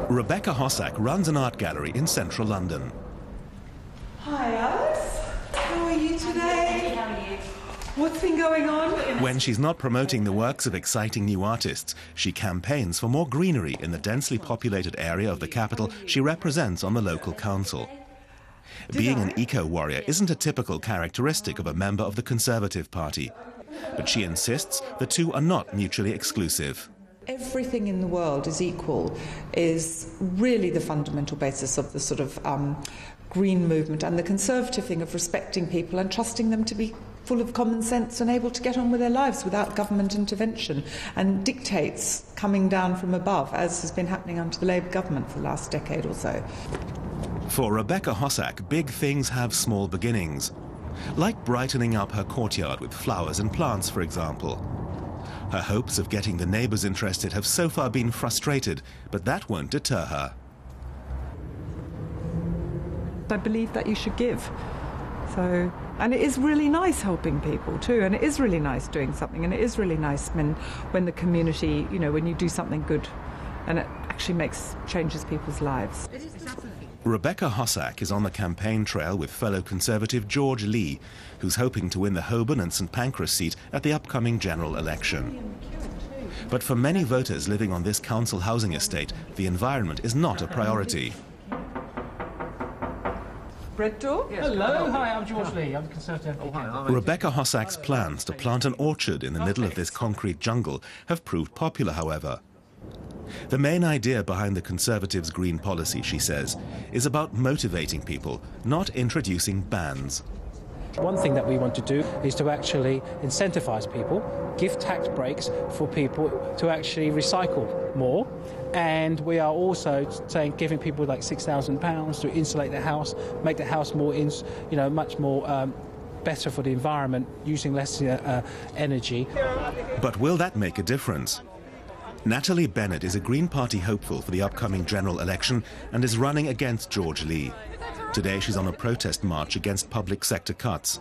Rebecca Hossack runs an art gallery in central London. Hi Alice, how are you today? How are you? What's been going on? When she's not promoting the works of exciting new artists, she campaigns for more greenery in the densely populated area of the capital she represents on the local council. Being an eco-warrior isn't a typical characteristic of a member of the Conservative Party, but she insists the two are not mutually exclusive. Everything in the world is equal is really the fundamental basis of the sort of green movement, and the Conservative thing of respecting people and trusting them to be full of common sense and able to get on with their lives without government intervention and dictates coming down from above, as has been happening under the Labour government for the last decade or so. For Rebecca Hossack, big things have small beginnings, like brightening up her courtyard with flowers and plants, for example. Her hopes of getting the neighbours interested have so far been frustrated, but that won't deter her. I believe that you should give. And it is really nice helping people too, and it is really nice doing something, and it is really nice when the community, you know, when you do something good and it actually changes people's lives. Rebecca Hossack is on the campaign trail with fellow Conservative George Lee, who's hoping to win the Holborn and St Pancras seat at the upcoming general election. But for many voters living on this council housing estate, the environment is not a priority. Bread door? Yes. Hello, hi, I'm George Lee, I'm the Conservative. Oh, hi. Rebecca Hossack's plans to plant an orchard in the middle of this concrete jungle have proved popular, however. The main idea behind the Conservatives' green policy, she says, is about motivating people, not introducing bans. One thing that we want to do is to actually incentivise people, give tax breaks for people to actually recycle more, and we are also saying giving people like £6,000 to insulate the house, make the house more, much more better for the environment, using less energy. But will that make a difference? Natalie Bennett is a Green Party hopeful for the upcoming general election and is running against George Lee. Today she's on a protest march against public sector cuts.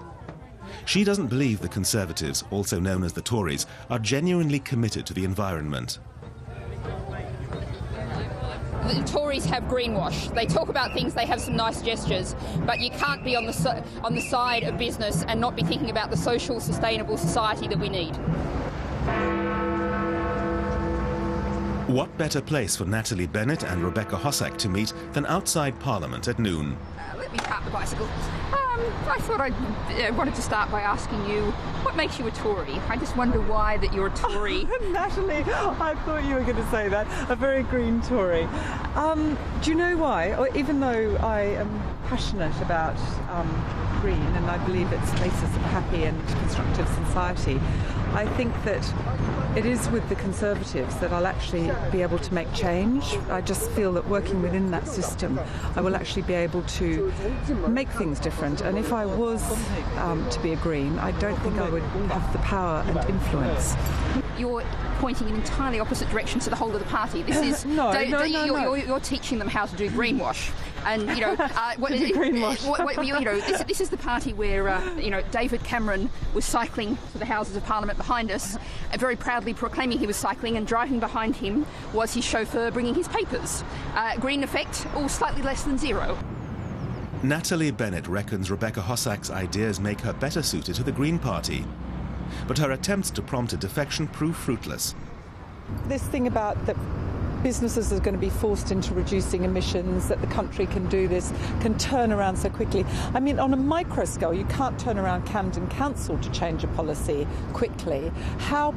She doesn't believe the Conservatives, also known as the Tories, are genuinely committed to the environment. The Tories have greenwash. They talk about things, they have some nice gestures, but you can't be on the side of business and not be thinking about the social, sustainable society that we need. What better place for Natalie Bennett and Rebecca Hossack to meet than outside Parliament at noon? Let me park the bicycle. I thought I wanted to start by asking you, what makes you a Tory? I just wonder why that you're a Tory. Natalie, I thought you were going to say that. A very green Tory. Do you know why? Even though I am passionate about green and I believe it's the basis of a happy and constructive society, I think that it is with the Conservatives that I'll actually be able to make change. I just feel that working within that system, I will actually be able to make things different. And if I was to be a Green, I don't think I would have the power and influence. You're pointing in entirely opposite direction to the whole of the party. This is No. You're teaching them how to do greenwash. And this is the party where David Cameron was cycling to the Houses of Parliament behind us, very proudly proclaiming he was cycling, and driving behind him was his chauffeur bringing his papers. Green effect, slightly less than zero. Natalie Bennett reckons Rebecca Hossack's ideas make her better suited to the Green Party. But her attempts to prompt a defection prove fruitless. This thing about that businesses are going to be forced into reducing emissions, that the country can do this, can turn around so quickly. I mean, on a micro scale, you can't turn around Camden Council to change a policy quickly. How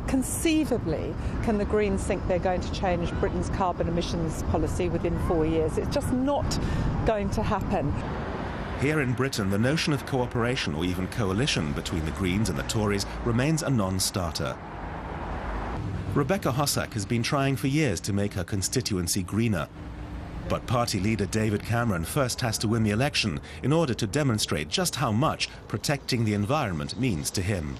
conceivably can the Greens think they're going to change Britain's carbon emissions policy within 4 years? It's just not going to happen. Here in Britain, the notion of cooperation or even coalition between the Greens and the Tories remains a non-starter. Rebecca Hossack has been trying for years to make her constituency greener. But party leader David Cameron first has to win the election in order to demonstrate just how much protecting the environment means to him.